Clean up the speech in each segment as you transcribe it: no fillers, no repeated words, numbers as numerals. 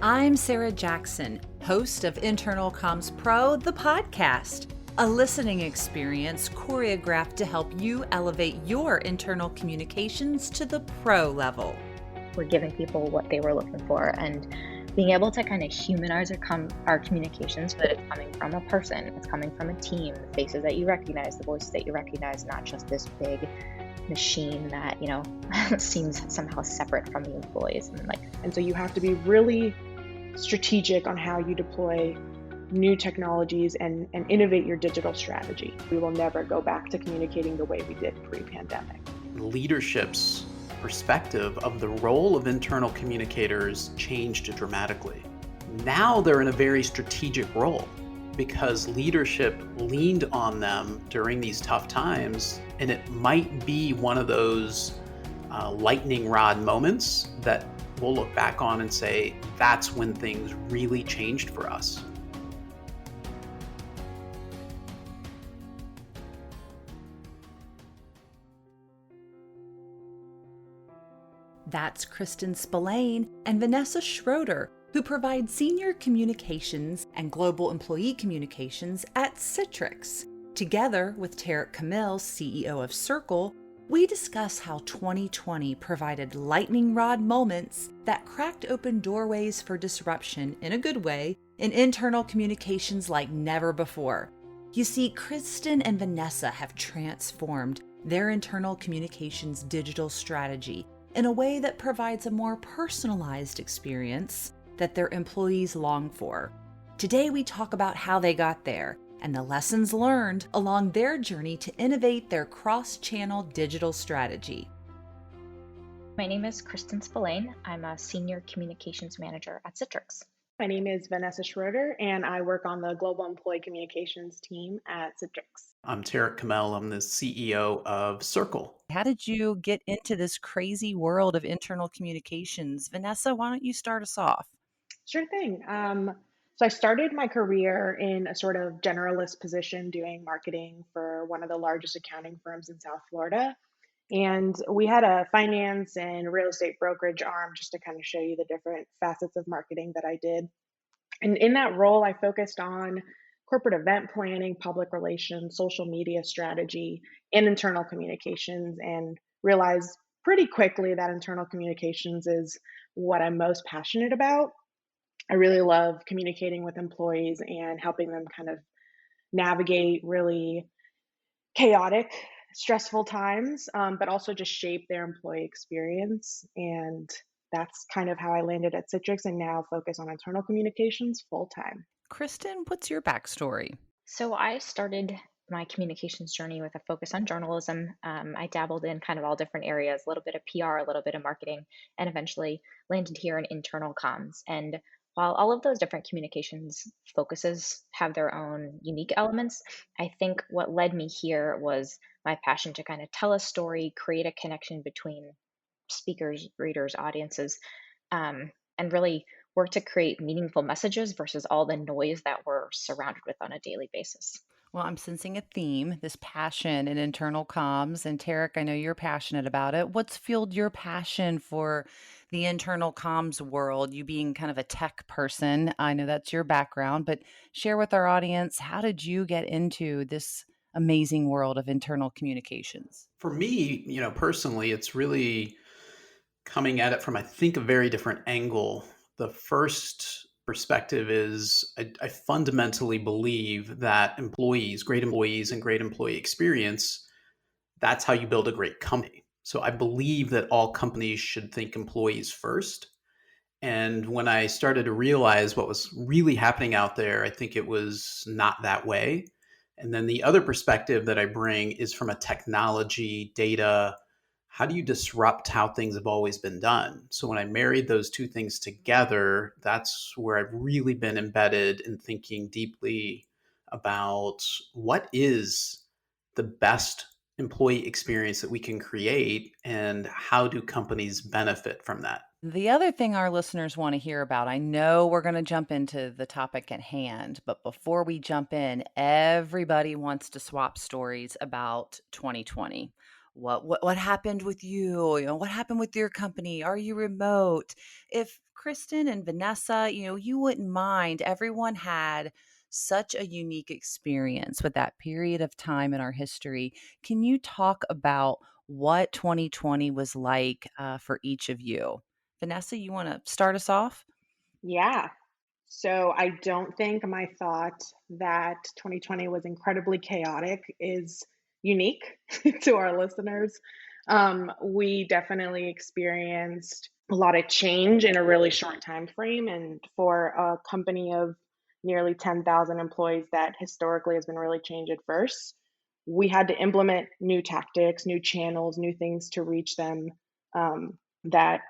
I'm Sarah Jackson, host of Internal Comms Pro, the podcast, a listening experience choreographed to help you elevate your internal communications to the pro level. We're giving people what they were looking for and being able to kind of humanize our communications so that it's coming from a person, it's coming from a team, the faces that you recognize, the voices that you recognize, not just this big machine that, seems somehow separate from the employees. And so you have to be really strategic on how you deploy new technologies and innovate your digital strategy. We will never go back to communicating the way we did pre-pandemic. Leadership's perspective of the role of internal communicators changed dramatically. Now they're in a very strategic role because leadership leaned on them during these tough times, and it might be one of those lightning rod moments that we'll look back on and say, that's when things really changed for us. That's Kristin Spillane and Vanessa Schroeder, who provide senior communications and global employee communications at Citrix. Together with Tarek Kamil, CEO of Cerkl, we discuss how 2020 provided lightning rod moments that cracked open doorways for disruption in a good way in internal communications like never before. You see, Kristin and Vanessa have transformed their internal communications digital strategy in a way that provides a more personalized experience that their employees long for. Today, we talk about how they got there and the lessons learned along their journey to innovate their cross-channel digital strategy. My name is Kristin Spillane. I'm a senior communications manager at Citrix. My name is Vanessa Schroeder, and I work on the global employee communications team at Citrix. I'm Tarek Kamil. I'm the CEO of Cerkl. How did you get into this crazy world of internal communications? Vanessa, why don't you start us off? Sure thing. So I started my career in a sort of generalist position doing marketing for one of the largest accounting firms in South Florida. And we had a finance and real estate brokerage arm just to kind of show you the different facets of marketing that I did. And in that role, I focused on corporate event planning, public relations, social media strategy, and internal communications, and realized pretty quickly that internal communications is what I'm most passionate about. I really love communicating with employees and helping them kind of navigate really chaotic, stressful times, but also just shape their employee experience. And that's kind of how I landed at Citrix and now focus on internal communications full time. Kristin, what's your backstory? So I started my communications journey with a focus on journalism. I dabbled in kind of all different areas, a little bit of PR, a little bit of marketing, and eventually landed here in internal comms. And while all of those different communications focuses have their own unique elements, I think what led me here was my passion to kind of tell a story, create a connection between speakers, readers, audiences, and really work to create meaningful messages versus all the noise that we're surrounded with on a daily basis. Well, I'm sensing a theme, this passion in internal comms. And Tarek, I know you're passionate about it. What's fueled your passion for the internal comms world? You being kind of a tech person, I know that's your background, but share with our audience, how did you get into this amazing world of internal communications? For me, personally, it's really coming at it from, I think, a very different angle. The first perspective is I fundamentally believe that great employees and great employee experience, that's how you build a great company. So I believe that all companies should think employees first. And when I started to realize what was really happening out there, I think it was not that way. And then the other perspective that I bring is from a technology, data, how do you disrupt how things have always been done? So when I married those two things together, that's where I've really been embedded in thinking deeply about what is the best employee experience that we can create and how do companies benefit from that? The other thing our listeners want to hear about, I know we're going to jump into the topic at hand, but before we jump in, everybody wants to swap stories about 2020. what happened with you? What happened with your company? Are you remote? If Kristin and Vanessa, you wouldn't mind, everyone had such a unique experience with that period of time in our history. Can you talk about what 2020 was like for each of you? Vanessa, you want to start us off? Yeah. So I don't think my thought that 2020 was incredibly chaotic is unique to our listeners. We definitely experienced a lot of change in a really short time frame, and for a company of nearly 10,000 employees, that historically has been really change adverse. We had to implement new tactics, new channels, new things to reach them. That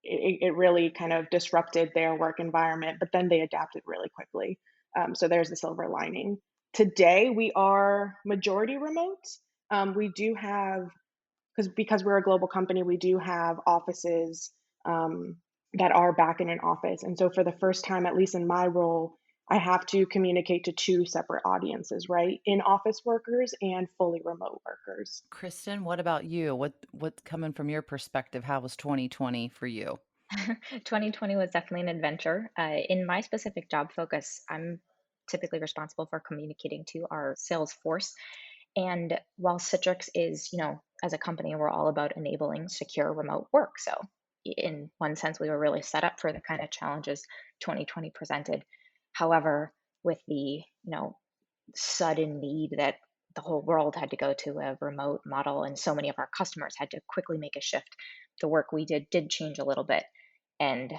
it really kind of disrupted their work environment, but then they adapted really quickly. So there's the silver lining. Today we are majority remote. We do have, because we're a global company, we do have offices that are back in an office. And so for the first time, at least in my role, I have to communicate to two separate audiences, right? In office workers and fully remote workers. Kristin, what about you? What's coming from your perspective? How was 2020 for you? 2020 was definitely an adventure. In my specific job focus, I'm typically responsible for communicating to our sales force. And while Citrix is, as a company, we're all about enabling secure remote work. So, in one sense, we were really set up for the kind of challenges 2020 presented. However, with the, sudden need that the whole world had to go to a remote model, and so many of our customers had to quickly make a shift, the work we did change a little bit. And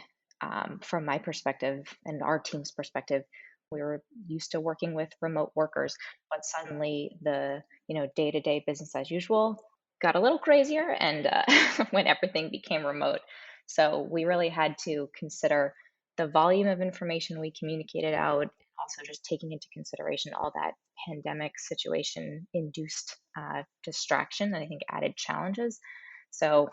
from my perspective and our team's perspective, we were used to working with remote workers, but suddenly the day-to-day business as usual got a little crazier, and when everything became remote. So we really had to consider the volume of information we communicated out, also just taking into consideration all that pandemic situation induced distraction and I think added challenges. So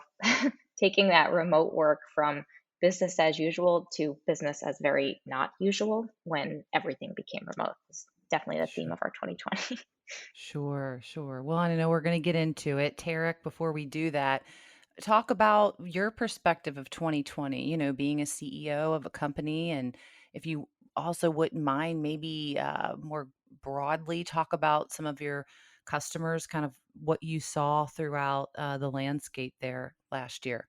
taking that remote work from business as usual to business as very not usual when everything became remote is definitely the theme of our 2020. Sure, sure. Well, I know we're going to get into it. Tarek, before we do that, talk about your perspective of 2020, being a CEO of a company. And if you also wouldn't mind, maybe more broadly talk about some of your customers, kind of what you saw throughout the landscape there last year.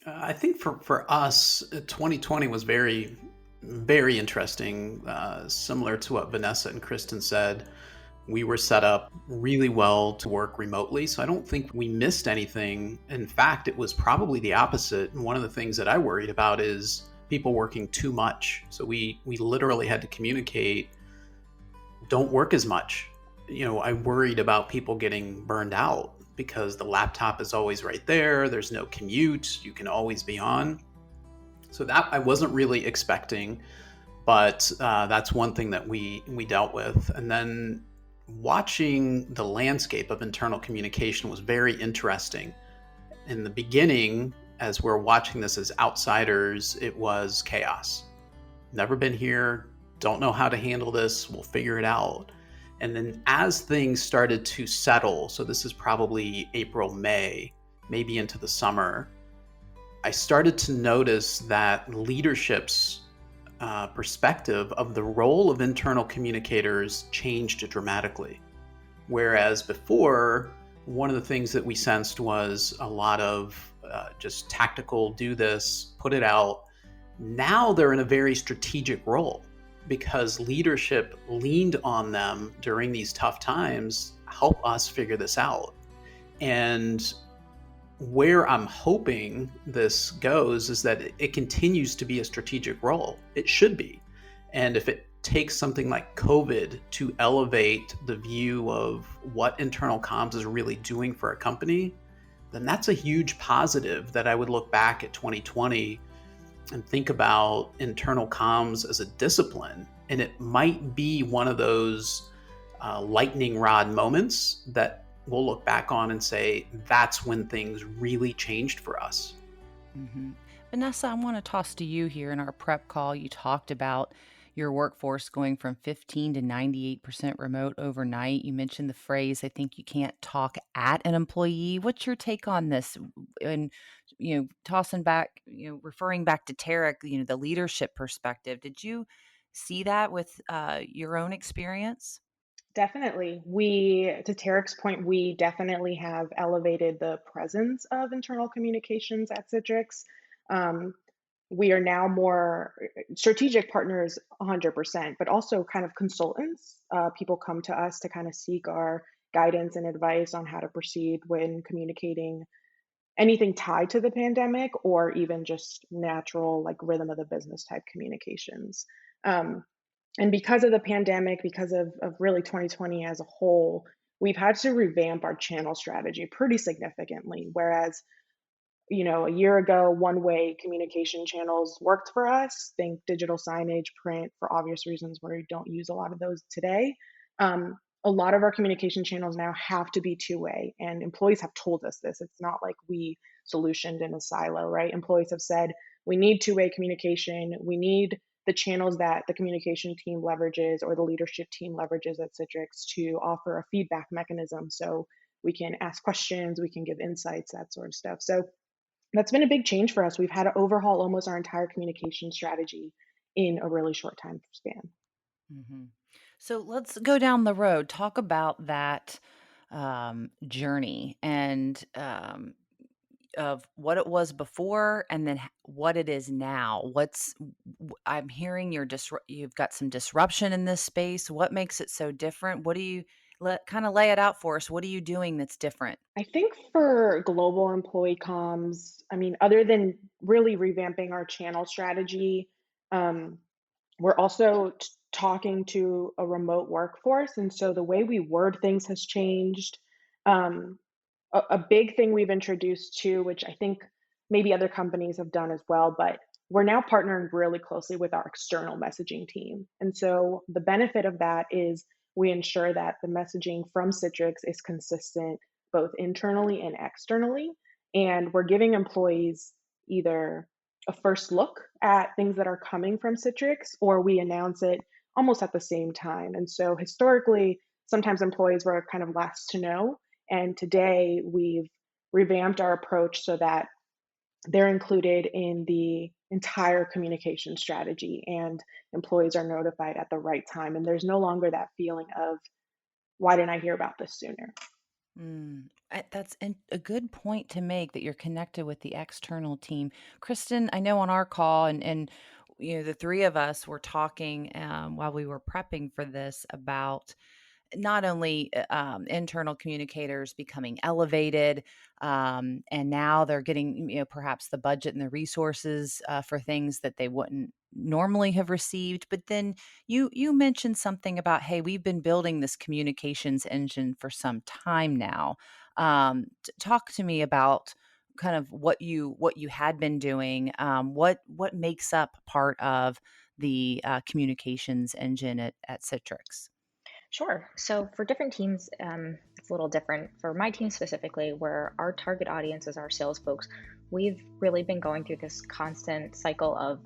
I think for us, 2020 was very, very interesting. Similar to what Vanessa and Kristin said, we were set up really well to work remotely. So I don't think we missed anything. In fact, it was probably the opposite. And one of the things that I worried about is people working too much. So we literally had to communicate, don't work as much. I worried about people getting burned out because the laptop is always right there. There's no commute. You can always be on. So that I wasn't really expecting, but that's one thing that we dealt with. And then watching the landscape of internal communication was very interesting. In the beginning, as we're watching this as outsiders, it was chaos. Never been here, don't know how to handle this, we'll figure it out. And then as things started to settle, so this is probably April, May, maybe into the summer, I started to notice that leadership's perspective of the role of internal communicators changed dramatically. Whereas before, one of the things that we sensed was a lot of just tactical, do this, put it out. Now they're in a very strategic role because leadership leaned on them during these tough times, help us figure this out. And where I'm hoping this goes is that it continues to be a strategic role. It should be. And if it takes something like COVID to elevate the view of what internal comms is really doing for a company, then that's a huge positive that I would look back at 2020 and think about internal comms as a discipline. And it might be one of those lightning rod moments that we'll look back on and say, that's when things really changed for us. Vanessa, I want to toss to you here in our prep call. You talked about, your workforce going from 15 to 98% remote overnight. You mentioned the phrase, I think you can't talk at an employee. What's your take on this? And, tossing back, referring back to Tarek, the leadership perspective, did you see that with your own experience? Definitely. To Tarek's point, we definitely have elevated the presence of internal communications at Citrix. Um, we are now more strategic partners 100%, but also kind of consultants. People come to us to kind of seek our guidance and advice on how to proceed when communicating anything tied to the pandemic or even just natural, like rhythm of the business type communications. Um, and because of the pandemic, because of really 2020 as a whole, we've had to revamp our channel strategy pretty significantly. Whereas, a year ago, one-way communication channels worked for us. Think digital signage, print, for obvious reasons where we don't use a lot of those today. A lot of our communication channels now have to be two-way, and employees have told us this. It's not like we solutioned in a silo, right? Employees have said, we need two-way communication. We need the channels that the communication team leverages or the leadership team leverages at Citrix to offer a feedback mechanism so we can ask questions, we can give insights, that sort of stuff. So that's been a big change for us. We've had to overhaul almost our entire communication strategy in a really short time span. hmm So let's go down the road. Talk about that journey and of what it was before and then what it is now. I'm hearing you've got some disruption in this space. What makes it so different? What do you kind of lay it out for us? What are you doing that's different? I think for global employee comms, I mean, other than really revamping our channel strategy, um, we're also talking to a remote workforce. And so the way we word things has changed. Um, a big thing we've introduced too, which I think maybe other companies have done as well, but we're now partnering really closely with our external messaging team. And so the benefit of that is we ensure that the messaging from Citrix is consistent both internally and externally. And we're giving employees either a first look at things that are coming from Citrix or we announce it almost at the same time. And so historically, sometimes employees were kind of last to know, and today we've revamped our approach so that they're included in the entire communication strategy and employees are notified at the right time. And there's no longer that feeling of, why didn't I hear about this sooner? That's a good point to make that you're connected with the external team. Kristin, I know on our call and the three of us were talking while we were prepping for this about not only internal communicators becoming elevated, and now they're getting perhaps the budget and the resources for things that they wouldn't normally have received. But then you mentioned something about, hey, we've been building this communications engine for some time now. Talk to me about kind of what you had been doing. What makes up part of the communications engine at Citrix? Sure. So for different teams, it's a little different. For my team specifically, where our target audience is our sales folks, we've really been going through this constant cycle of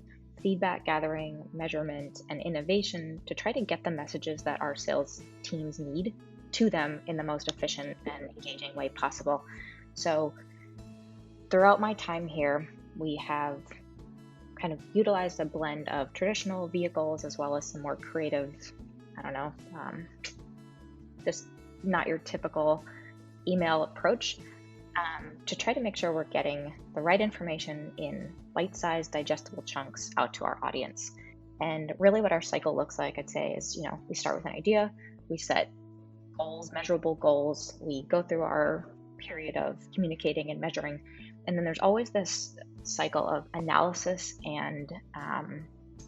feedback gathering, measurement, and innovation to try to get the messages that our sales teams need to them in the most efficient and engaging way possible. So throughout my time here, we have kind of utilized a blend of traditional vehicles as well as some more creative, I don't know, just not your typical email approach, to try to make sure we're getting the right information in bite-sized, digestible chunks out to our audience. And really what our cycle looks like, I'd say, is, we start with an idea, we set goals, measurable goals, we go through our period of communicating and measuring, and then there's always this cycle of analysis and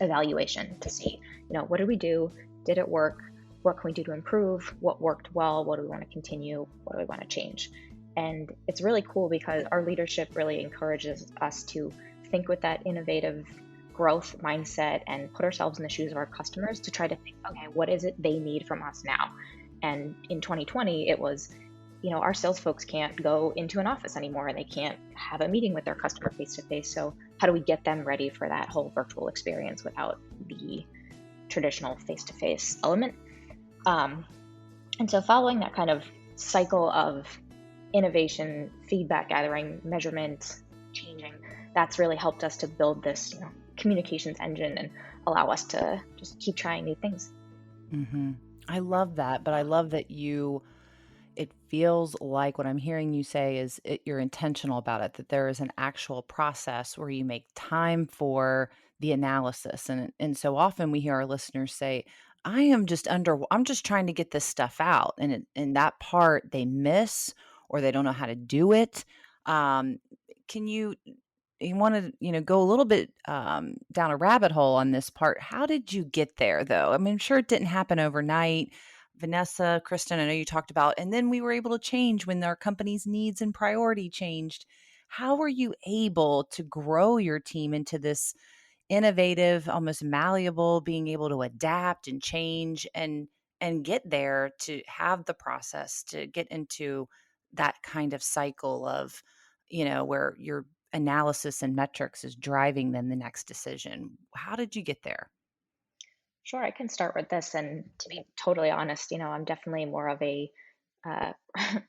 evaluation to see, what did we do? Did it work? What can we do to improve? What worked well? What do we want to continue? What do we want to change? And it's really cool because our leadership really encourages us to think with that innovative growth mindset and put ourselves in the shoes of our customers to try to think, okay, what is it they need from us now? And in 2020, it was, our sales folks can't go into an office anymore and they can't have a meeting with their customer face to face. So how do we get them ready for that whole virtual experience without the traditional face-to-face element. And so following that kind of cycle of innovation, feedback gathering, measurement, changing, that's really helped us to build this, communications engine and allow us to just keep trying new things. Mm-hmm. I love that, but I love that it feels like what I'm hearing you say is you're intentional about it, that there is an actual process where you make time for the analysis. And so often we hear our listeners say, I'm just trying to get this stuff out. And that part they miss or they don't know how to do it. Um, can you want to, go a little bit down a rabbit hole on this part. How did you get there though? I mean, I'm sure it didn't happen overnight. Vanessa, Kristin, I know you talked about, and then we were able to change when our company's needs and priority changed. How were you able to grow your team into this innovative, almost malleable, being able to adapt and change and get there to have the process to get into that kind of cycle of, where your analysis and metrics is driving then the next decision. How did you get there? Sure, I can start with this. And to be totally honest, I'm definitely more of a uh,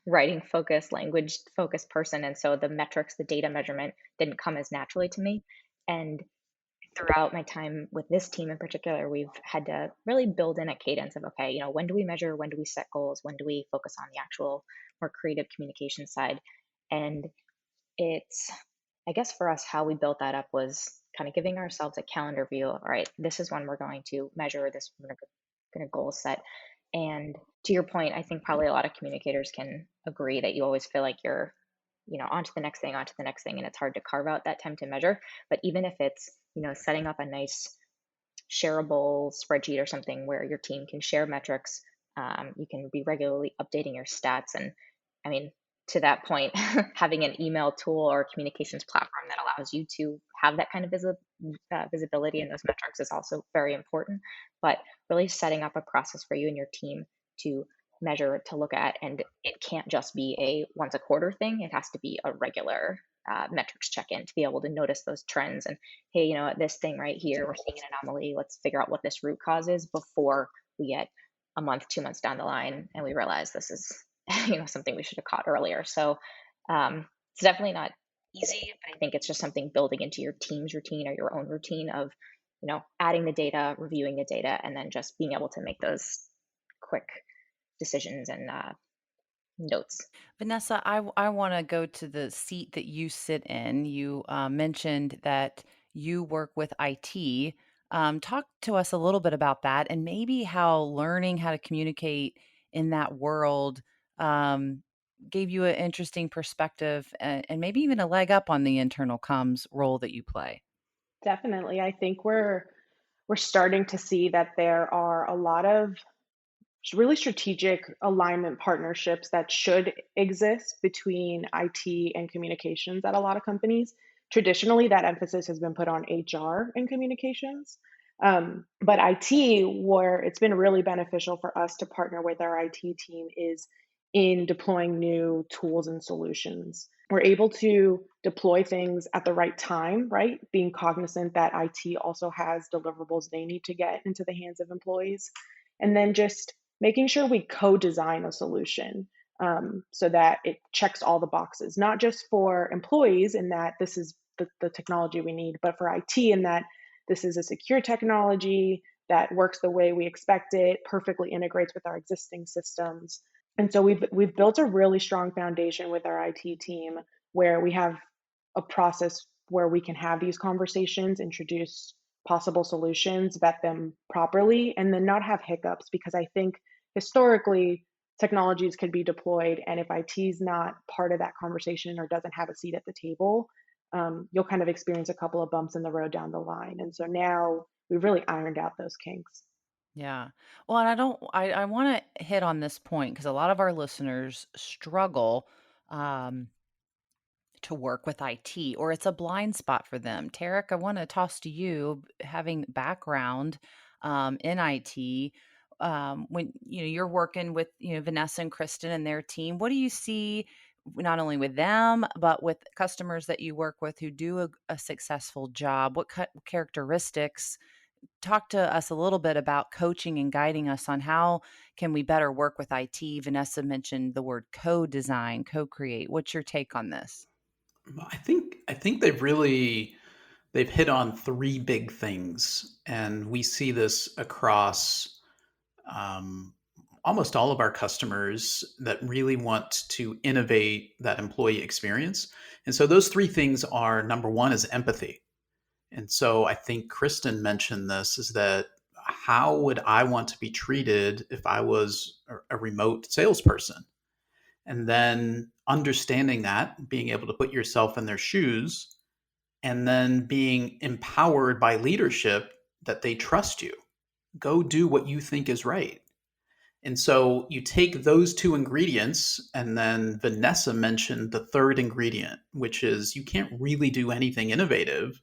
writing focused, language focused person. And so the metrics, the data measurement didn't come as naturally to me. And throughout my time with this team in particular, we've had to really build in a cadence of, okay, when do we measure? When do we set goals? When do we focus on the actual more creative communication side? And it's, I guess for us, how we built that up was kind of giving ourselves a calendar view. All right, this is when we're going to measure this, we're going to goal set. And to your point, I think probably a lot of communicators can agree that you always feel like you're, on to the next thing, on to the next thing, and it's hard to carve out that time to measure. But even if it's, setting up a nice shareable spreadsheet or something where your team can share metrics, you can be regularly updating your stats. And I mean, to that point, having an email tool or communications platform that allows you to have that kind of visibility in those metrics is also very important. But really setting up a process for you and your team to measure, to look at, and it can't just be a once a quarter thing. It has to be a regular metrics check-in to be able to notice those trends. And hey, this thing right here, we're seeing an anomaly. Let's figure out what this root cause is before we get a month, 2 months down the line and we realize this is something we should have caught earlier. So it's definitely not easy, but I think it's just something building into your team's routine or your own routine of adding the data, reviewing the data, and then just being able to make those quick decisions and notes. Vanessa, I want to go to the seat that you sit in. You mentioned that you work with IT. Talk to us a little bit about that and maybe how learning how to communicate in that world um, gave you an interesting perspective and maybe even a leg up on the internal comms role that you play. Definitely. I think we're starting to see that there are a lot of really strategic alignment partnerships that should exist between IT and communications at a lot of companies. Traditionally, that emphasis has been put on HR and communications. But IT, where it's been really beneficial for us to partner with our IT team, is in deploying new tools and solutions. We're able to deploy things at the right time, right? Being cognizant that IT also has deliverables they need to get into the hands of employees. And then just making sure we co-design a solution so that it checks all the boxes, not just for employees in that this is the technology we need, but for IT in that this is a secure technology that works the way we expect it, perfectly integrates with our existing systems. And so we've built a really strong foundation with our IT team where we have a process where we can have these conversations, introduce possible solutions, vet them properly, and then not have hiccups because I think historically technologies can be deployed and if IT is not part of that conversation or doesn't have a seat at the table, you'll kind of experience a couple of bumps in the road down the line. And so now we've really ironed out those kinks. Yeah. Well, and I want to hit on this point because a lot of our listeners struggle um, to work with IT or it's a blind spot for them. Tarek, I want to toss to you, having background in IT. When you're working with Vanessa and Kristin and their team, what do you see not only with them but with customers that you work with who do a successful job? What characteristics talk to us a little bit about coaching and guiding us on how can we better work with IT. Vanessa mentioned the word co-design, co-create. What's your take on this? I think they've hit on three big things, and we see this across um, almost all of our customers that really want to innovate that employee experience. And so those three things are, number one is empathy. And so I think Kristin mentioned this, is that how would I want to be treated if I was a remote salesperson? And then understanding that, being able to put yourself in their shoes, and then being empowered by leadership that they trust you. Go do what you think is right. And so you take those two ingredients, and then Vanessa mentioned the third ingredient, which is you can't really do anything innovative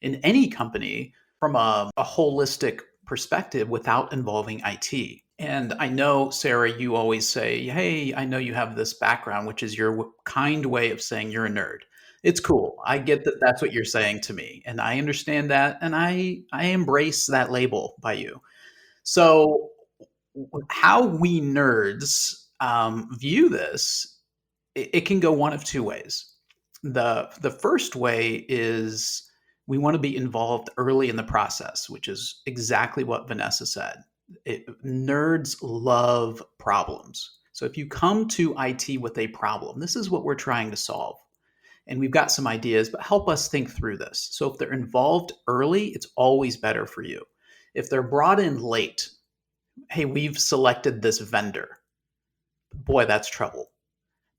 in any company from a holistic perspective without involving IT. And I know, Sarah, you always say, hey, I know you have this background, which is your kind way of saying you're a nerd. It's cool. I get that that's what you're saying to me. And I understand that. And I embrace that label by you. So, how we nerds view this, it can go one of two ways. The first way is we want to be involved early in the process, which is exactly what Vanessa said. Nerds love problems. So if you come to IT with a problem, this is what we're trying to solve. And we've got some ideas, but help us think through this. So if they're involved early, it's always better for you. If they're brought in late, hey, we've selected this vendor, boy, that's trouble,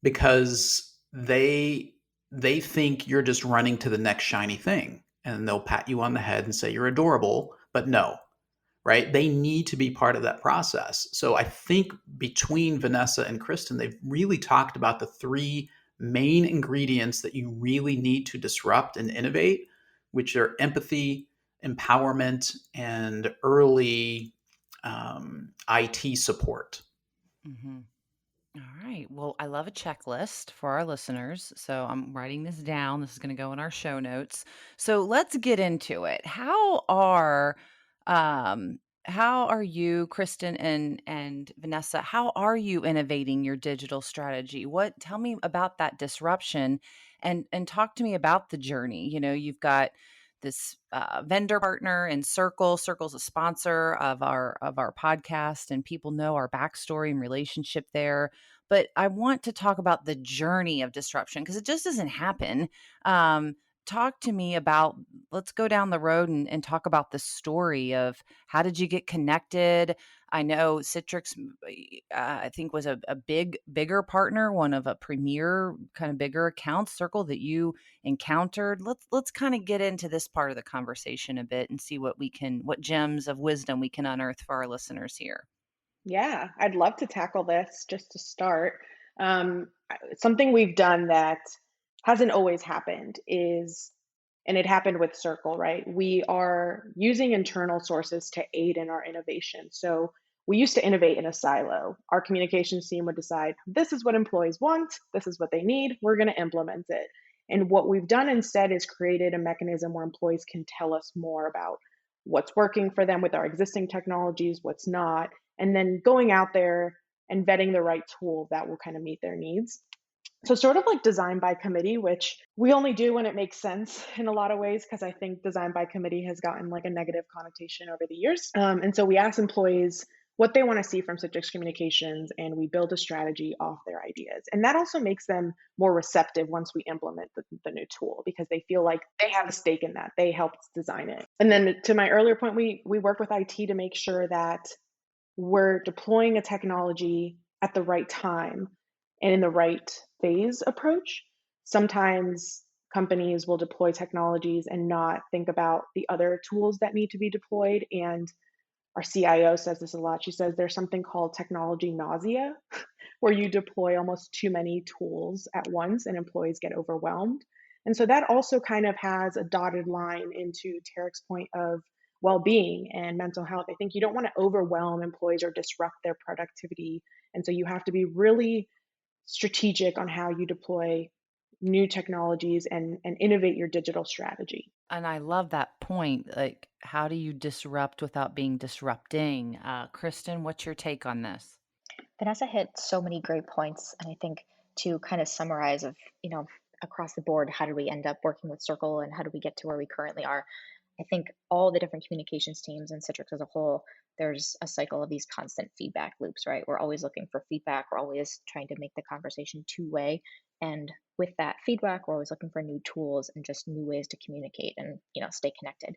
because they think you're just running to the next shiny thing, and they'll pat you on the head and say you're adorable, but no, right? They need to be part of that process. So I think between Vanessa and Kristin, they've really talked about the three main ingredients that you really need to disrupt and innovate, which are empathy, empowerment, and early IT support. Mm-hmm. All right. Well, I love a checklist for our listeners. So I'm writing this down. This is going to go in our show notes. So let's get into it. Um how are you, Kristen and Vanessa, how are you innovating your digital strategy? What Tell me about that disruption and talk to me about the journey. You've got this vendor partner in Cerkl. Cerkl's a sponsor of our podcast, and people know our backstory and relationship there. But I want to talk about the journey of disruption because it just doesn't happen. Talk to me about, let's go down the road and talk about the story of how did you get connected? I know Citrix, I think, was a bigger partner, one of a premier kind of bigger accounts, Cerkl, that you encountered. Let's kind of get into this part of the conversation a bit and see what gems of wisdom we can unearth for our listeners here. Yeah, I'd love to tackle this just to start. Something we've done that hasn't always happened is, and it happened with Cerkl, right? We are using internal sources to aid in our innovation. So we used to innovate in a silo. Our communications team would decide, this is what employees want, this is what they need, we're going to implement it. And what we've done instead is created a mechanism where employees can tell us more about what's working for them with our existing technologies, what's not, and then going out there and vetting the right tool that will kind of meet their needs. So sort of like design by committee, which we only do when it makes sense in a lot of ways, because I think design by committee has gotten like a negative connotation over the years. And so we ask employees what they want to see from Citrix Communications, and we build a strategy off their ideas. And that also makes them more receptive once we implement the new tool, because they feel like they have a stake in that. They helped design it. And then to my earlier point, we work with IT to make sure that we're deploying a technology at the right time and in the right phase approach. Sometimes companies will deploy technologies and not think about the other tools that need to be deployed. And our CIO says this a lot. She says there's something called technology nausea, where you deploy almost too many tools at once and employees get overwhelmed. And so that also kind of has a dotted line into Tarek's point of well-being and mental health. I think you don't want to overwhelm employees or disrupt their productivity. And so you have to be really strategic on how you deploy new technologies and innovate your digital strategy. And I love that point. Like, how do you disrupt without being disrupting? Kristin, what's your take on this? Vanessa hit so many great points. And I think to kind of summarize of, across the board, how did we end up working with Cerkl and how did we get to where we currently are? I think all the different communications teams and Citrix as a whole, there's a cycle of these constant feedback loops, right? We're always looking for feedback. We're always trying to make the conversation two-way. And with that feedback, we're always looking for new tools and just new ways to communicate and, stay connected.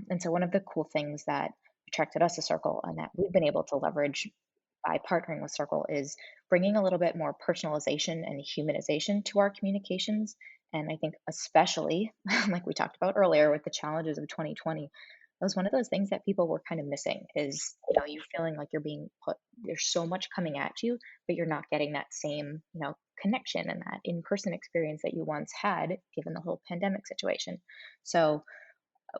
And so one of the cool things that attracted us to Cerkl and that we've been able to leverage by partnering with Cerkl is bringing a little bit more personalization and humanization to our communications. And I think, especially like we talked about earlier with the challenges of 2020, that was one of those things that people were kind of missing is, you feeling like you're being put, there's so much coming at you, but you're not getting that same, connection and that in person experience that you once had given the whole pandemic situation. So,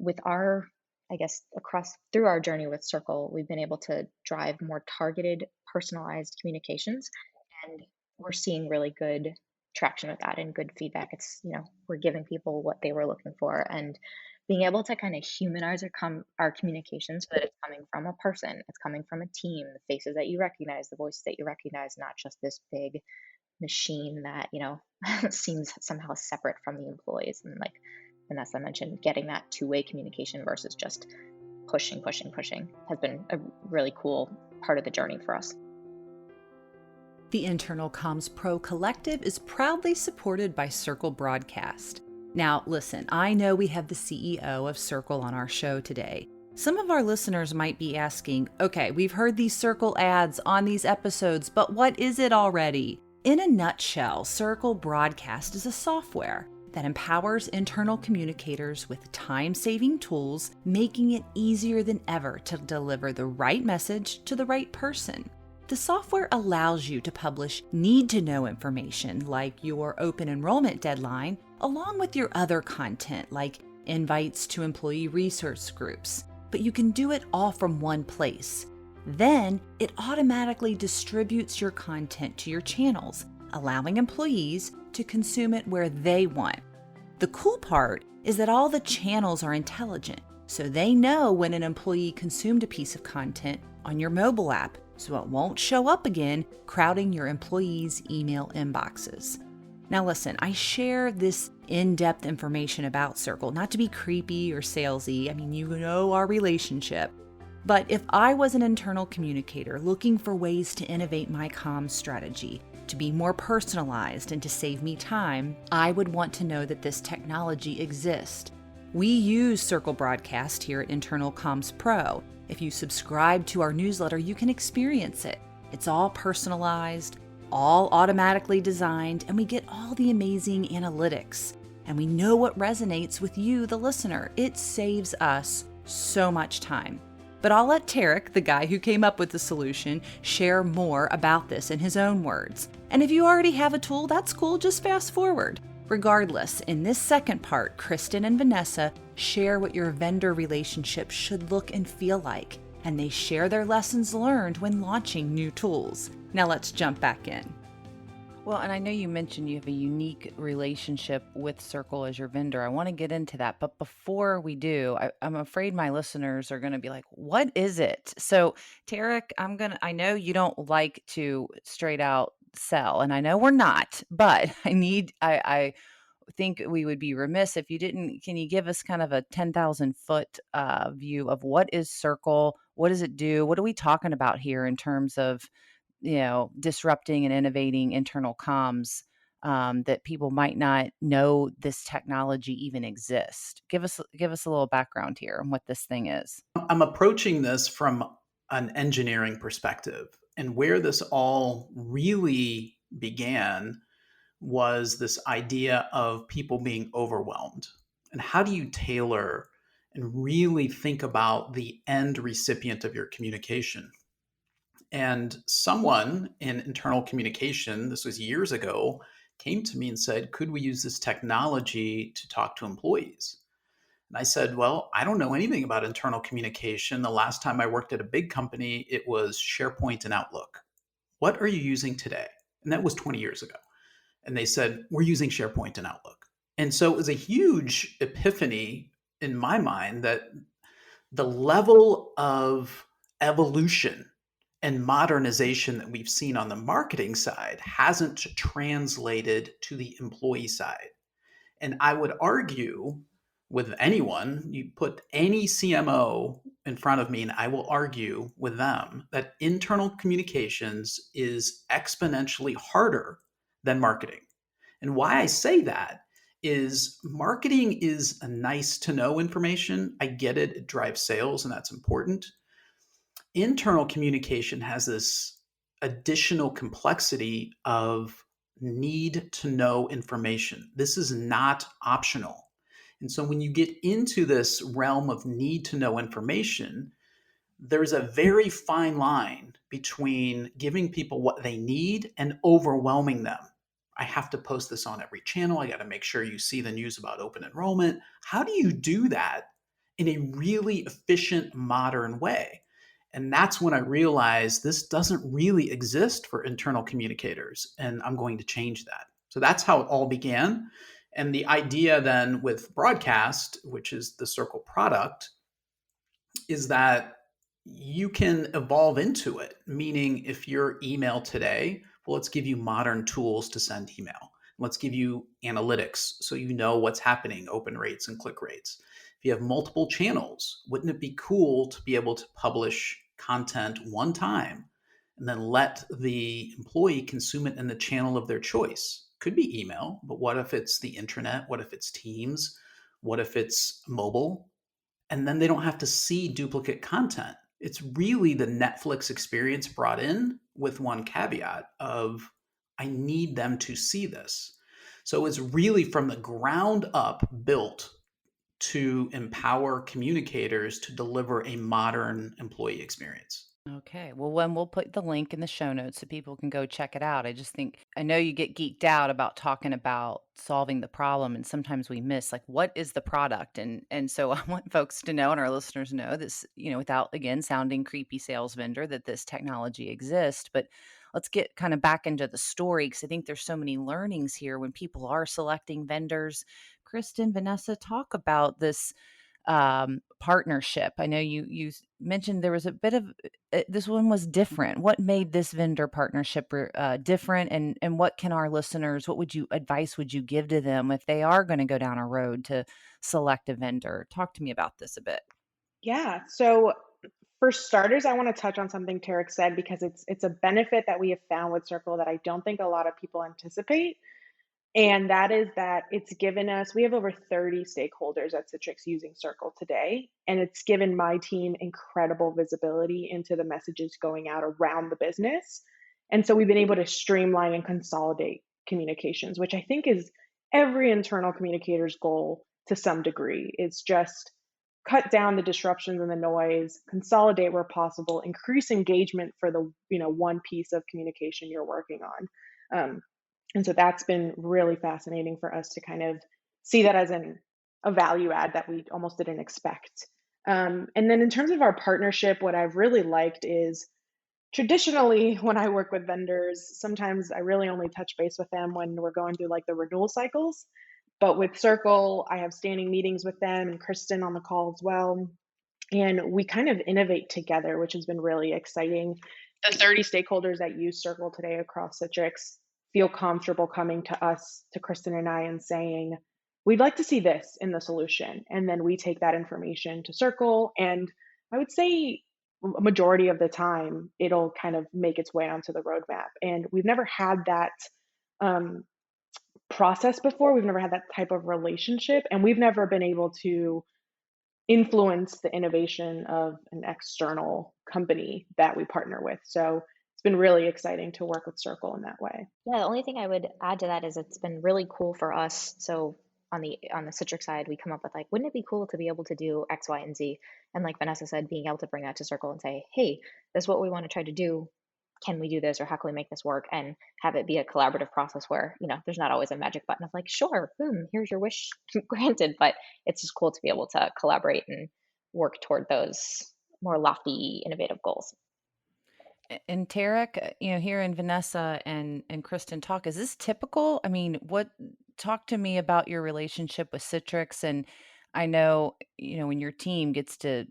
with our, I guess, across through our journey with Cerkl, we've been able to drive more targeted, personalized communications, and we're seeing really good traction with that and good feedback. It's, we're giving people what they were looking for and being able to kind of humanize our communications so that it's coming from a person, it's coming from a team, the faces that you recognize, the voices that you recognize, not just this big machine that, seems somehow separate from the employees. And like Vanessa mentioned, getting that two-way communication versus just pushing has been a really cool part of the journey for us. The Internal Comms Pro Collective is proudly supported by Cerkl Broadcast. Now, listen, I know we have the CEO of Cerkl on our show today. Some of our listeners might be asking, okay, we've heard these Cerkl ads on these episodes, but what is it already? In a nutshell, Cerkl Broadcast is a software that empowers internal communicators with time-saving tools, making it easier than ever to deliver the right message to the right person. The software allows you to publish need-to-know information like your open enrollment deadline, along with your other content like invites to employee resource groups, but you can do it all from one place. Then it automatically distributes your content to your channels, allowing employees to consume it where they want. The cool part is that all the channels are intelligent, so they know when an employee consumed a piece of content on your mobile app, so it won't show up again, crowding your employees' email inboxes. Now listen, I share this in-depth information about Cerkl, not to be creepy or salesy. I mean, you know our relationship. But if I was an internal communicator looking for ways to innovate my comms strategy, to be more personalized and to save me time, I would want to know that this technology exists. We use Cerkl Broadcast here at Internal Comms Pro. If you subscribe to our newsletter, you can experience it. It's all personalized, all automatically designed, and we get all the amazing analytics. And we know what resonates with you, the listener. It saves us so much time. But I'll let Tarek, the guy who came up with the solution, share more about this in his own words. And if you already have a tool, that's cool, just fast forward. Regardless, in this second part, Kristin and Vanessa share what your vendor relationship should look and feel like, and they share their lessons learned when launching new tools. Now let's jump back in. Well, and I know you mentioned you have a unique relationship with Cerkl as your vendor. I want to get into that. But before we do, I'm afraid my listeners are going to be like, what is it? So, Tarek, I know you don't like to straight out sell, and I know we're not, but I think we would be remiss if you didn't. Can you give us kind of a 10,000 foot view of what is Cerkl? What does it do? What are we talking about here in terms of disrupting and innovating internal comms that people might not know this technology even exists? Give us a little background here on what this thing is. I'm approaching this from an engineering perspective, and where this all really began was this idea of people being overwhelmed. And how do you tailor and really think about the end recipient of your communication? And someone in internal communication, this was years ago, came to me and said, could we use this technology to talk to employees? And I said, well, I don't know anything about internal communication. The last time I worked at a big company, it was SharePoint and Outlook. What are you using today? And that was 20 years ago. And they said, we're using SharePoint and Outlook. And so it was a huge epiphany in my mind that the level of evolution and modernization that we've seen on the marketing side hasn't translated to the employee side. And I would argue with anyone, you put any CMO in front of me, and I will argue with them that internal communications is exponentially harder than marketing. And why I say that is marketing is a nice to know information. I get it, it drives sales, and that's important. Internal communication has this additional complexity of need to know information. This is not optional. And so when you get into this realm of need to know information, there's a very fine line between giving people what they need and overwhelming them. I have to post this on every channel. I got to make sure you see the news about open enrollment. How do you do that in a really efficient, modern way? And that's when I realized this doesn't really exist for internal communicators, and I'm going to change that. So that's how it all began. And the idea then with broadcast, which is the Cerkl product, is that you can evolve into it. Meaning, if your email today, well, let's give you modern tools to send email. Let's give you analytics so you know what's happening, open rates and click rates. If you have multiple channels, wouldn't it be cool to be able to publish content one time and then let the employee consume it in the channel of their choice? Could be email, but what if it's the internet? What if it's Teams? What if it's mobile? And then they don't have to see duplicate content. It's really the Netflix experience brought in with one caveat of I need them to see this. So it's really from the ground up built to empower communicators to deliver a modern employee experience. Okay. Well, when we'll put the link in the show notes so people can go check it out. I just think I know you get geeked out about talking about solving the problem, and sometimes we miss like what is the product, and so I want folks to know and our listeners know this, without again sounding creepy sales vendor, that this technology exists. But let's get kind of back into the story because I think there's so many learnings here when people are selecting vendors. Kristin, Vanessa, talk about this partnership. I know you mentioned there was a bit of this one was different. What made this vendor partnership different, and what can our listeners? What advice would you give to them if they are going to go down a road to select a vendor? Talk to me about this a bit. Yeah. So for starters, I want to touch on something Tarek said because it's a benefit that we have found with Cerkl that I don't think a lot of people anticipate. And that is that it's given us, we have over 30 stakeholders at Citrix using Cerkl today. And it's given my team incredible visibility into the messages going out around the business. And so we've been able to streamline and consolidate communications, which I think is every internal communicator's goal to some degree. It's just cut down the disruptions and the noise, consolidate where possible, increase engagement for the one piece of communication you're working on. And so that's been really fascinating for us to kind of see that as a value add that we almost didn't expect. And then in terms of our partnership, what I've really liked is traditionally when I work with vendors, sometimes I really only touch base with them when we're going through like the renewal cycles. But with Cerkl, I have standing meetings with them and Kristin on the call as well. And we kind of innovate together, which has been really exciting. The 30 stakeholders that use Cerkl today across Citrix feel comfortable coming to us, to Kristin and I, and saying, we'd like to see this in the solution. And then we take that information to Cerkl. And I would say a majority of the time, it'll kind of make its way onto the roadmap. And we've never had that process before. We've never had that type of relationship. And we've never been able to influence the innovation of an external company that we partner with. So it's been really exciting to work with Cerkl in that way. Yeah, the only thing I would add to that is it's been really cool for us. So on the Citrix side, we come up with like, wouldn't it be cool to be able to do X, Y, and Z? And like Vanessa said, being able to bring that to Cerkl and say, hey, this is what we want to try to do. Can we do this, or how can we make this work? And have it be a collaborative process where, there's not always a magic button of like, sure, boom, here's your wish granted. But it's just cool to be able to collaborate and work toward those more lofty, innovative goals. And Tarek, hearing Vanessa and Kristin talk, is this typical? I mean, what talk to me about your relationship with Citrix. And I know, when your team gets to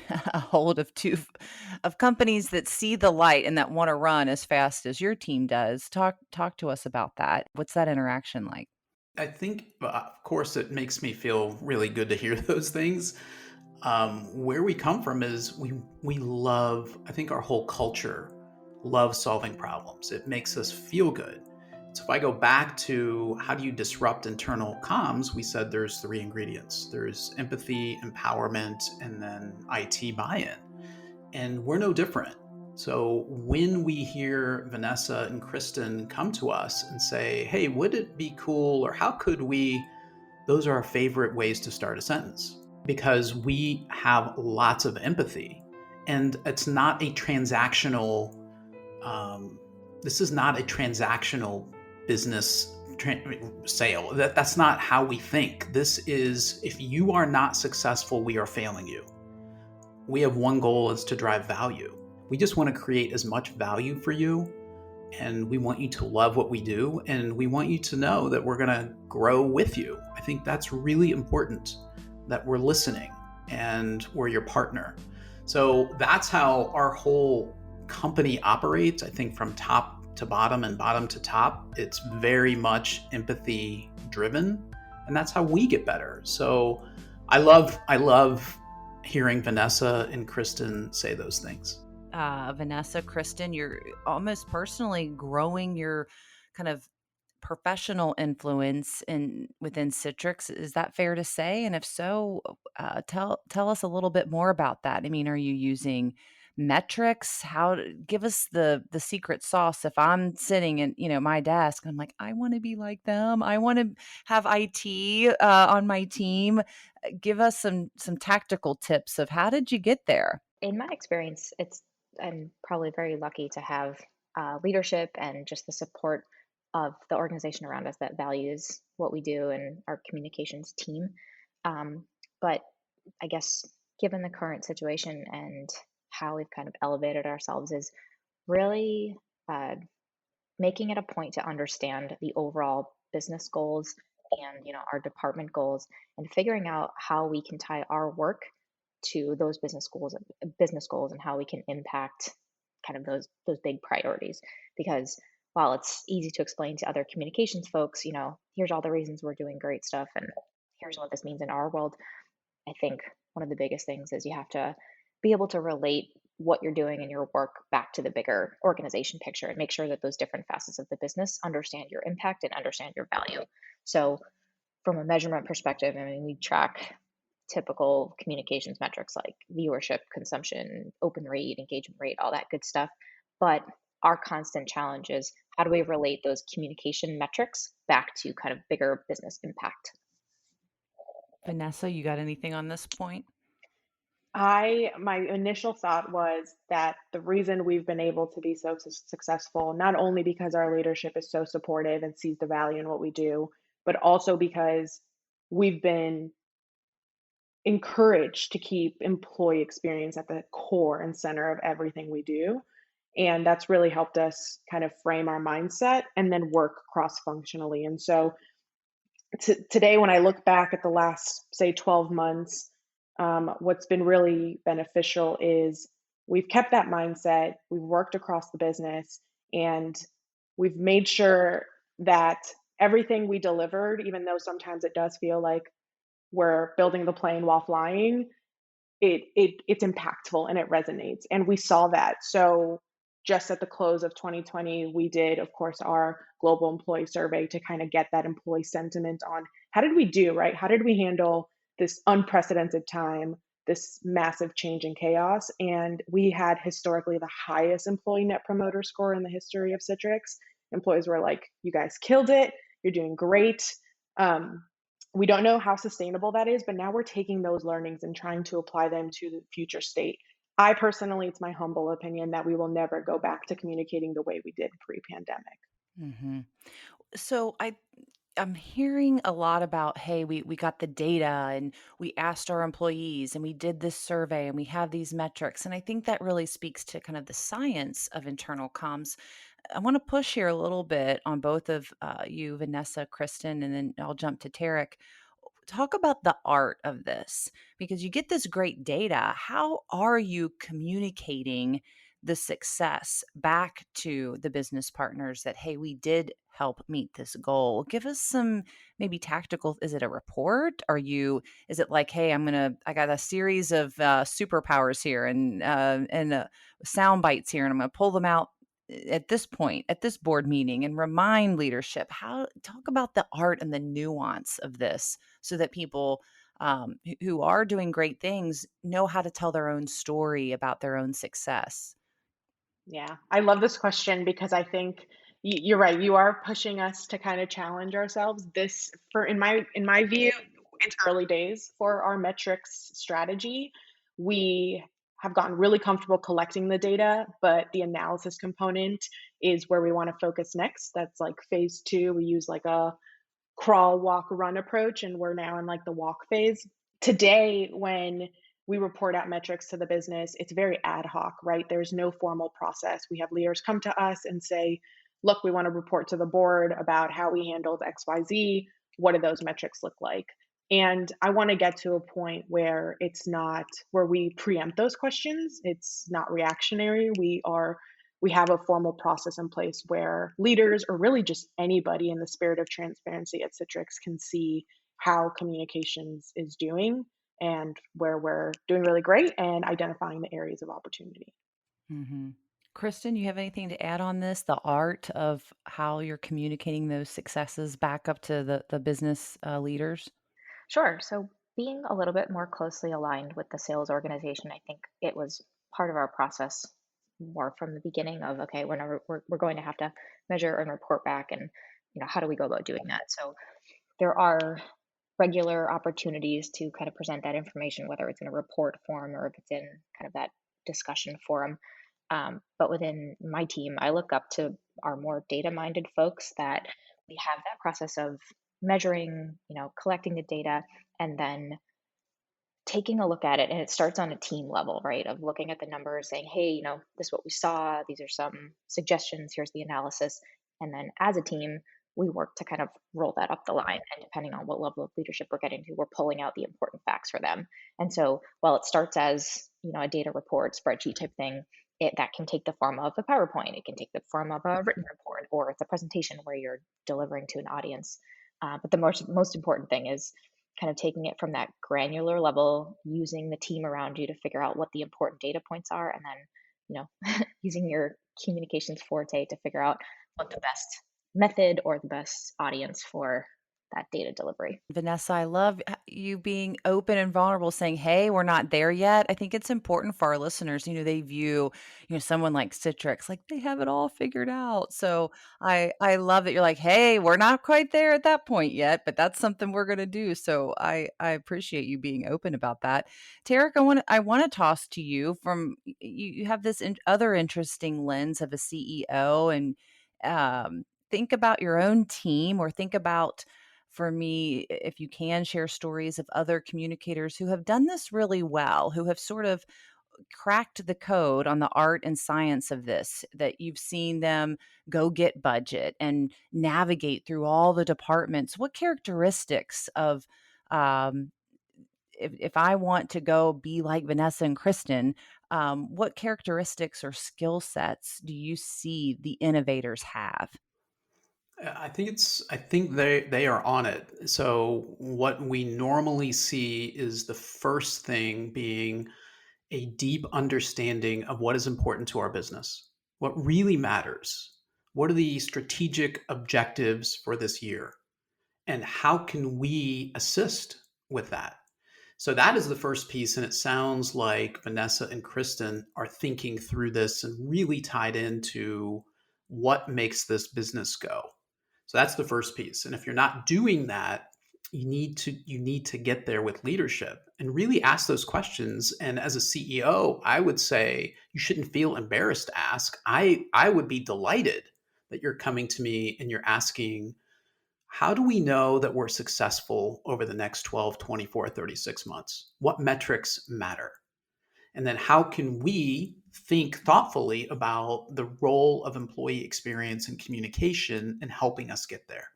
a hold of of companies that see the light and that want to run as fast as your team does. Talk to us about that. What's that interaction like? I think, of course, it makes me feel really good to hear those things. Where we come from is we love. I think our whole culture loves solving problems. It makes us feel good. So if I go back to how do you disrupt internal comms, we said there's three ingredients. There's empathy, empowerment, and then IT buy-in. And we're no different. So when we hear Vanessa and Kristin come to us and say, hey, would it be cool, or how could we, those are our favorite ways to start a sentence because we have lots of empathy. And it's not a transactional, this is not a transactional business sale. That's not how we think. This is, if you are not successful, we are failing you. We have one goal, is to drive value. We just want to create as much value for you, and we want you to love what we do, and we want you to know that we're going to grow with you. I think that's really important, that we're listening and we're your partner. So that's how our whole company operates. I think from top to bottom and bottom to top, it's very much empathy driven, and that's how we get better. So I love hearing Vanessa and Kristin say those things. Vanessa, Kristin, you're almost personally growing your kind of professional influence within Citrix. Is that fair to say? And if so, tell us a little bit more about that. I mean, are you using metrics? Give us the secret sauce. If I'm sitting at my desk, I'm like, I want to be like them. I want to have IT on my team. Give us some tactical tips of how did you get there? In my experience, I'm probably very lucky to have leadership and just the support of the organization around us that values what we do and our communications team. But I guess given the current situation and how we've kind of elevated ourselves is really uh, making it a point to understand the overall business goals and our department goals and figuring out how we can tie our work to those business goals and how we can impact kind of those big priorities. Because while it's easy to explain to other communications folks, here's all the reasons we're doing great stuff and here's what this means in our world, I think one of the biggest things is you have to be able to relate what you're doing in your work back to the bigger organization picture and make sure that those different facets of the business understand your impact and understand your value. So from a measurement perspective, I mean, we track typical communications metrics like viewership, consumption, open rate, engagement rate, all that good stuff. But our constant challenge is how do we relate those communication metrics back to kind of bigger business impact? Vanessa, you got anything on this point? My initial thought was that the reason we've been able to be so successful, not only because our leadership is so supportive and sees the value in what we do, but also because we've been encouraged to keep employee experience at the core and center of everything we do. And that's really helped us kind of frame our mindset and then work cross functionally. And so today, when I look back at the last, say, 12 months, what's been really beneficial is we've kept that mindset, we've worked across the business, and we've made sure that everything we delivered, even though sometimes it does feel like we're building the plane while flying, it's impactful and it resonates. And we saw that. So just at the close of 2020, we did, of course, our global employee survey to kind of get that employee sentiment on how did we do, right? How did we handle this unprecedented time, this massive change in chaos? And we had historically the highest employee net promoter score in the history of Citrix. Employees were like, you guys killed it. You're doing great. We don't know how sustainable that is, but now we're taking those learnings and trying to apply them to the future state. I personally, it's my humble opinion that we will never go back to communicating the way we did pre-pandemic. Hmm. So I'm hearing a lot about, hey, we got the data and we asked our employees and we did this survey and we have these metrics. And I think that really speaks to kind of the science of internal comms. I want to push here a little bit on both of you, Vanessa, Kristin, and then I'll jump to Tarek. Talk about the art of this because you get this great data. How are you communicating the success back to the business partners that, hey, we did help meet this goal? Give us some maybe tactical. Is it a report? Is it like, hey, I got a series of superpowers here and sound bites here, and I'm going to pull them out at this point, at this board meeting, and remind leadership. How talk about the art and the nuance of this so that people who are doing great things know how to tell their own story about their own success. Yeah, I love this question because I think you're right. You are pushing us to kind of challenge ourselves. This, for in my view, it's early days for our metrics strategy. We have gotten really comfortable collecting the data, but the analysis component is where we want to focus next. That's like phase two. We use like a crawl, walk, run approach, and we're now in like the walk phase. Today, when we report out metrics to the business, it's very ad hoc, right? There's no formal process. We have leaders come to us and say, look, we want to report to the board about how we handled XYZ. What do those metrics look like? And I want to get to a point where it's not where we preempt those questions. It's not reactionary. We have a formal process in place where leaders, or really just anybody in the spirit of transparency at Citrix, can see how communications is doing and where we're doing really great and identifying the areas of opportunity. Mm-hmm. Kristin, you have anything to add on this? The art of how you're communicating those successes back up to the business leaders? Sure. So being a little bit more closely aligned with the sales organization, I think it was part of our process more from the beginning of, okay, we're going to have to measure and report back, and how do we go about doing that? So there are regular opportunities to kind of present that information, whether it's in a report form or if it's in kind of that discussion forum. But within my team, I look up to our more data minded folks that we have that process of measuring, collecting the data, and then taking a look at it. And it starts on a team level, right? Of looking at the numbers, saying, hey, this is what we saw. These are some suggestions. Here's the analysis. And then as a team, we work to kind of roll that up the line. And depending on what level of leadership we're getting to, we're pulling out the important facts for them. And so while it starts as, a data report, spreadsheet type thing, that can take the form of a PowerPoint. It can take the form of a written report, or it's a presentation where you're delivering to an audience. But the most important thing is kind of taking it from that granular level, using the team around you to figure out what the important data points are, and then, using your communications forte to figure out what the best method or the best audience for that data delivery. Vanessa, I love you being open and vulnerable, saying, "Hey, we're not there yet." I think it's important for our listeners. They view, someone like Citrix, like they have it all figured out. So I love that you're like, "Hey, we're not quite there at that point yet, but that's something we're going to do." So I appreciate you being open about that. Tarek, I want to toss to you from you have this other interesting lens of a CEO and think about your own team or think about for me, if you can share stories of other communicators who have done this really well, who have sort of cracked the code on the art and science of this, that you've seen them go get budget and navigate through all the departments. What characteristics of, um, if I want to go be like Vanessa and Kristin, what characteristics or skill sets do you see the innovators have? I think they are on it. So what we normally see is the first thing being a deep understanding of what is important to our business, what really matters. What are the strategic objectives for this year? And how can we assist with that? So that is the first piece. And it sounds like Vanessa and Kristin are thinking through this and really tied into what makes this business go. So that's the first piece. And if you're not doing that, you need to get there with leadership and really ask those questions. And as a CEO, I would say you shouldn't feel embarrassed to ask. I would be delighted that you're coming to me and you're asking, how do we know that we're successful over the next 12, 24, 36 months? What metrics matter? And then how can we think thoughtfully about the role of employee experience and communication in helping us get there.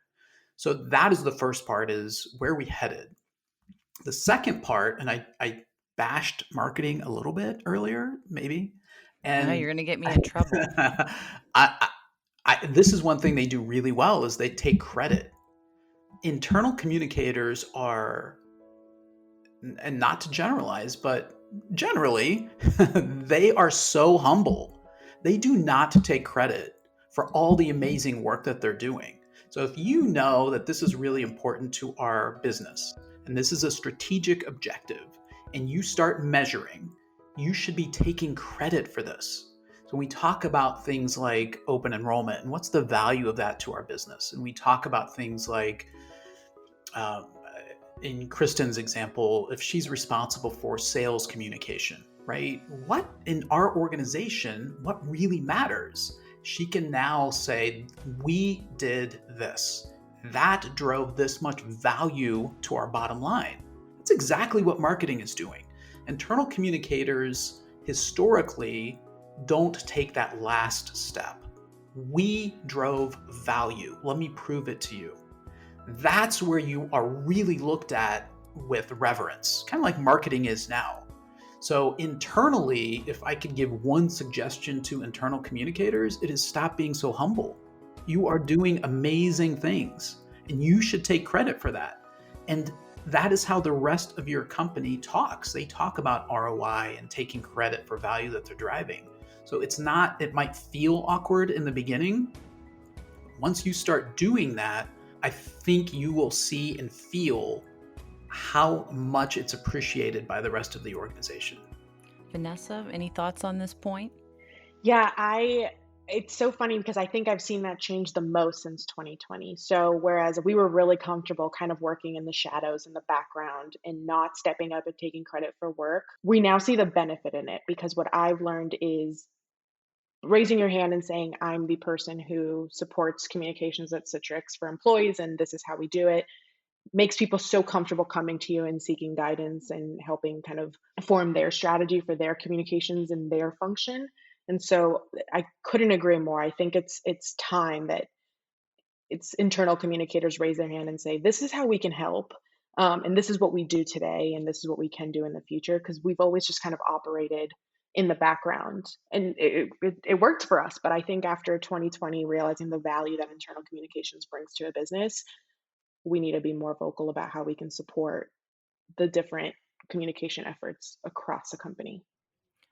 So that is the first part, is where we headed. The second part, and I bashed marketing a little bit earlier, maybe. No, And you're going to get me in trouble. this is one thing they do really well, is they take credit. Internal communicators are, and not to generalize, but generally, they are so humble. They do not take credit for all the amazing work that they're doing. So if you know that this is really important to our business, and this is a strategic objective, and you start measuring, you should be taking credit for this. So we talk about things like open enrollment and what's the value of that to our business. And we talk about things like, in Kristin's example, if she's responsible for sales communication, right? What in our organization, what really matters? She can now say, we did this. That drove this much value to our bottom line. That's exactly what marketing is doing. Internal communicators historically don't take that last step. We drove value. Let me prove it to you. That's where you are really looked at with reverence, kind of like marketing is now. So internally, if I could give one suggestion to internal communicators, it is stop being so humble. You are doing amazing things, and you should take credit for that. And that is how the rest of your company talks. They talk about ROI and taking credit for value that they're driving. So it's not, it might feel awkward in the beginning. Once you start doing that, I think you will see and feel how much it's appreciated by the rest of the organization. Vanessa, any thoughts on this point? Yeah, it's so funny because I think I've seen that change the most since 2020. So whereas we were really comfortable kind of working in the shadows in the background and not stepping up and taking credit for work, we now see the benefit in it, because what I've learned is raising your hand and saying, I'm the person who supports communications at Citrix for employees, and this is how we do it, makes people so comfortable coming to you and seeking guidance and helping kind of form their strategy for their communications and their function. And so I couldn't agree more. I think it's time that it's internal communicators raise their hand and say, this is how we can help. And this is what we do today, and this is what we can do in the future, because we've always just kind of operated in the background, and it worked for us. But I think after 2020, realizing the value that internal communications brings to a business, we need to be more vocal about how we can support the different communication efforts across a company.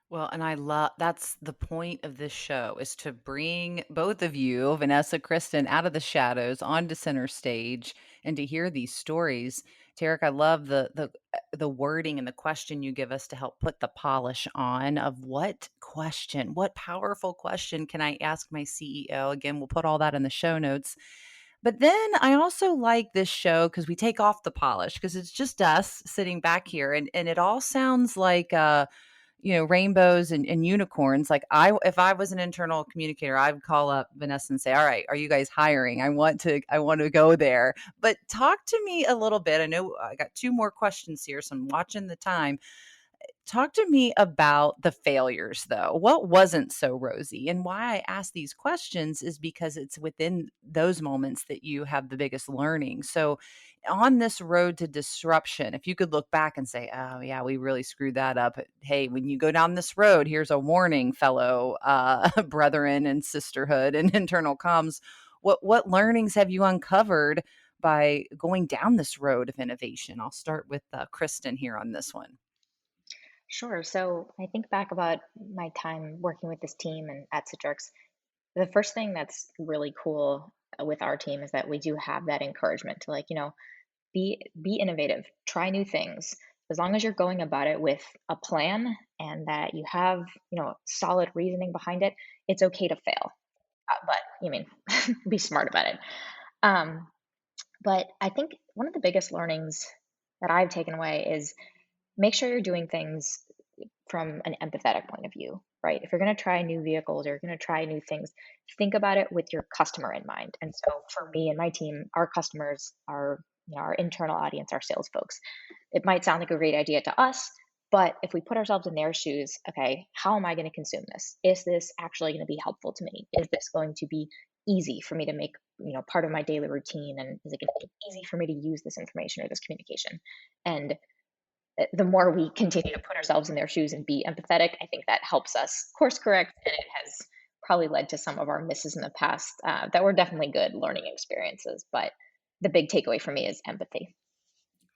Well, and I love that's the point of this show, is to bring both of you, Vanessa, Kristin, out of the shadows onto center stage and to hear these stories. Tarek, I love the wording and the question you give us to help put the polish on of what question, what powerful question can I ask my CEO? Again, we'll put all that in the show notes. But then I also like this show because we take off the polish, because it's just us sitting back here, and it all sounds like rainbows and unicorns. Like if I was an internal communicator, I would call up Vanessa and say, all right, are you guys hiring? I want to go there. But talk to me a little bit. I know I got two more questions here, so I'm watching the time. Talk to me about the failures, though. What wasn't so rosy? And why I ask these questions is because it's within those moments that you have the biggest learning. So, on this road to disruption, if you could look back and say, oh, yeah, we really screwed that up. Hey, when you go down this road, here's a warning, fellow brethren and sisterhood and internal comms. What learnings have you uncovered by going down this road of innovation? I'll start with Kristin here on this one. Sure. So I think back about my time working with this team and at Citrix. The first thing that's really cool with our team is that we do have that encouragement to, like, be innovative, try new things. As long as you're going about it with a plan and that you have, solid reasoning behind it, it's okay to fail. But you mean be smart about it. Um, but I think one of the biggest learnings that I've taken away is make sure you're doing things from an empathetic point of view, right? If you're going to try new vehicles or you're going to try new things, think about it with your customer in mind. And so for me and my team, our customers are, our internal audience, our sales folks. It might sound like a great idea to us, But if we put ourselves in their shoes, okay, how am I going to consume this? Is this actually going to be helpful to me? Is this going to be easy for me to make, part of my daily routine? And is it going to be easy for me to use this information or this communication? And the more we continue to put ourselves in their shoes and be empathetic, I think that helps us course correct. And it has probably led to some of our misses in the past that were definitely good learning experiences. But the big takeaway for me is empathy.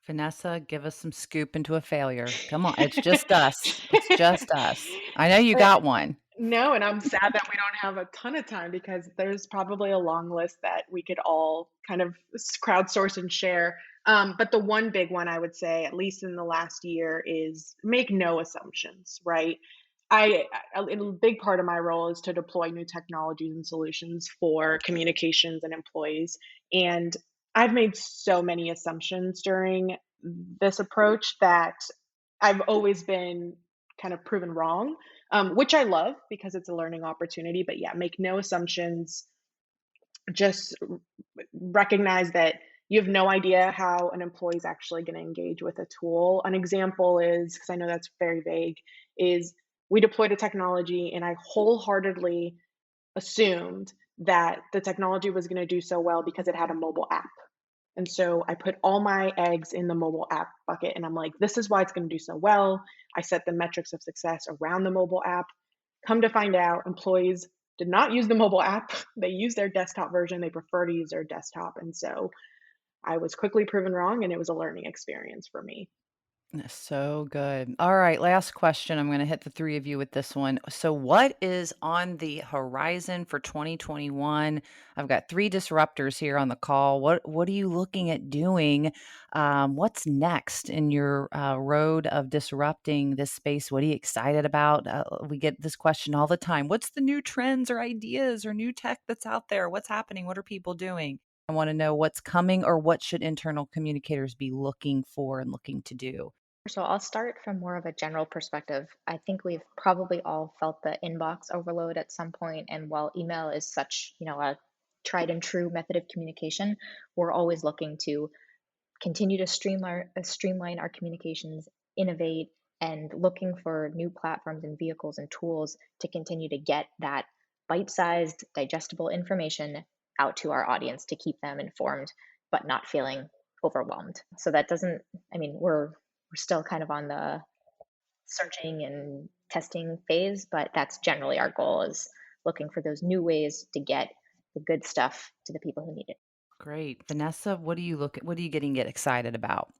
Vanessa, give us some scoop into a failure. Come on, it's just us. It's just us. I know you Uh, got one. No, and I'm sad that we don't have a ton of time because there's probably a long list that we could all kind of crowdsource and share. But the one big one I would say, at least in the last year, is make no assumptions, right? A big part of my role is to deploy new technologies and solutions for communications and employees. And I've made so many assumptions during this approach that I've always been kind of proven wrong, which I love because it's a learning opportunity. But yeah, make no assumptions. Just recognize that you have no idea how an employee is actually going to engage with a tool. An example is, because I know that's very vague, is we deployed a technology and I wholeheartedly assumed that the technology was going to do so well because it had a mobile app. And so I put all my eggs in the mobile app bucket and I'm like, this is why it's going to do so well. I set the metrics of success around the mobile app. Come to find out, employees did not use the mobile app. They use their desktop version. They prefer to use their desktop. And so I was quickly proven wrong and it was a learning experience for me. That's so good. All right, last question. I'm going to hit the three of you with this one. So, what is on the horizon for 2021? I've got three disruptors here on the call. What are you looking at doing? What's next in your road of disrupting this space? What are you excited about? We get this question all the time. What's the new trends or ideas or new tech that's out there? What's happening? What are people doing? I want to know what's coming or what should internal communicators be looking for and looking to do. So I'll start from more of a general perspective. I think we've probably all felt the inbox overload at some point, and while email is such, a tried and true method of communication, we're always looking to continue to streamline our communications, innovate, and looking for new platforms and vehicles and tools to continue to get that bite-sized, digestible information out to our audience to keep them informed, but not feeling overwhelmed. So that doesn't, I mean, we're still kind of on the searching and testing phase, but that's generally our goal is looking for those new ways to get the good stuff to the people who need it. Great. Vanessa, what are you getting get excited about?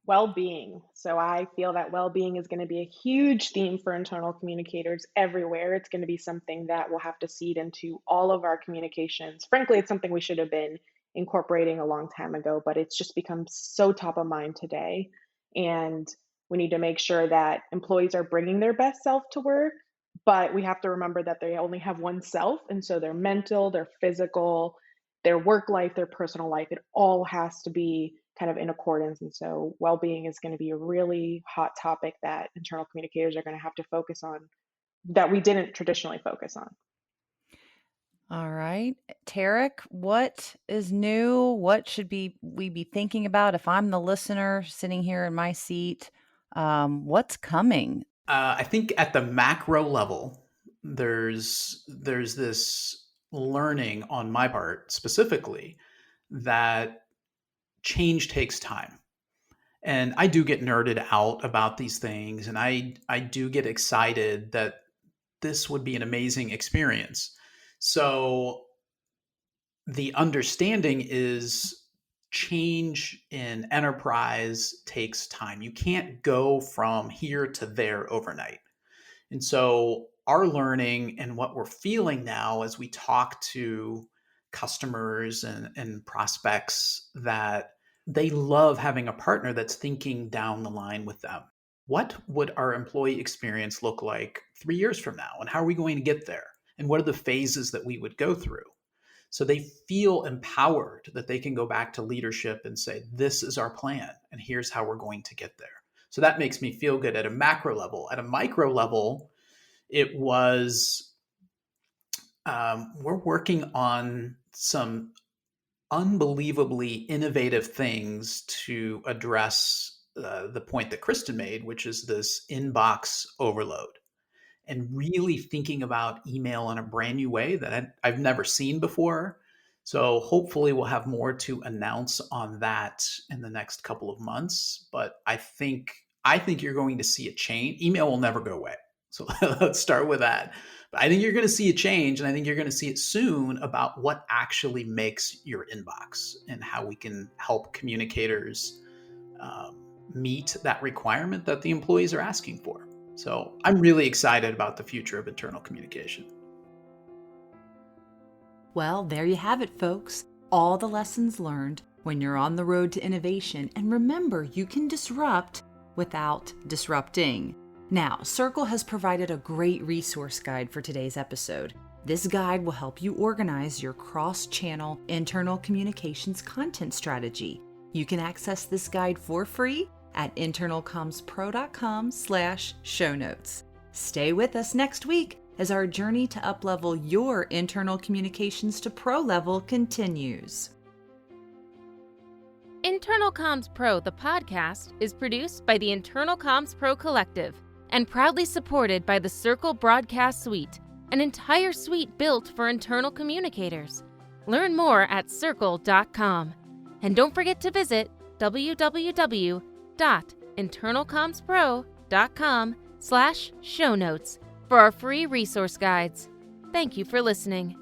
Well-being. So I feel that well-being is going to be a huge theme for internal communicators everywhere. It's going to be something that will have to seed into all of our communications. Frankly, it's something we should have been incorporating a long time ago, but it's just become so top of mind today. And we need to make sure that employees are bringing their best self to work, but we have to remember that they only have one self. And so their mental, their physical, their work life, their personal life, it all has to be kind of in accordance. And so well-being is going to be a really hot topic that internal communicators are going to have to focus on that we didn't traditionally focus on. All right. Tarek, what is new? What should we be thinking about if I'm the listener sitting here in my seat? What's coming? I think at the macro level, there's this learning on my part specifically that change takes time. And I do get nerded out about these things, and I do get excited that this would be an amazing experience. So the understanding is change in enterprise takes time. You can't go from here to there overnight. And so our learning and what we're feeling now as we talk to customers and prospects that they love having a partner that's thinking down the line with them. What would our employee experience look like 3 years from now? And how are we going to get there? And what are the phases that we would go through? So they feel empowered that they can go back to leadership and say, this is our plan, and here's how we're going to get there. So that makes me feel good at a macro level. At a micro level, it was we're working on some unbelievably innovative things to address the point that Kristin made, which is this inbox overload, and really thinking about email in a brand new way that I've never seen before. So hopefully we'll have more to announce on that in the next couple of months. But I think you're going to see a change. Email will never go away. So let's start with that. But I think you're going to see a change, and I think you're going to see it soon about what actually makes your inbox and how we can help communicators meet that requirement that the employees are asking for. So I'm really excited about the future of internal communication. Well, there you have it, folks. All the lessons learned when you're on the road to innovation. And remember, you can disrupt without disrupting. Now, Cerkl has provided a great resource guide for today's episode. This guide will help you organize your cross-channel internal communications content strategy. You can access this guide for free at internalcommspro.com/show notes. Stay with us next week as our journey to uplevel your internal communications to pro level continues. Internal Comms Pro, the podcast, is produced by the Internal Comms Pro Collective and proudly supported by the Cerkl Broadcast Suite, an entire suite built for internal communicators. Learn more at cerkl.com. And don't forget to visit www.internalcommspro.com/show notes for our free resource guides. Thank you for listening.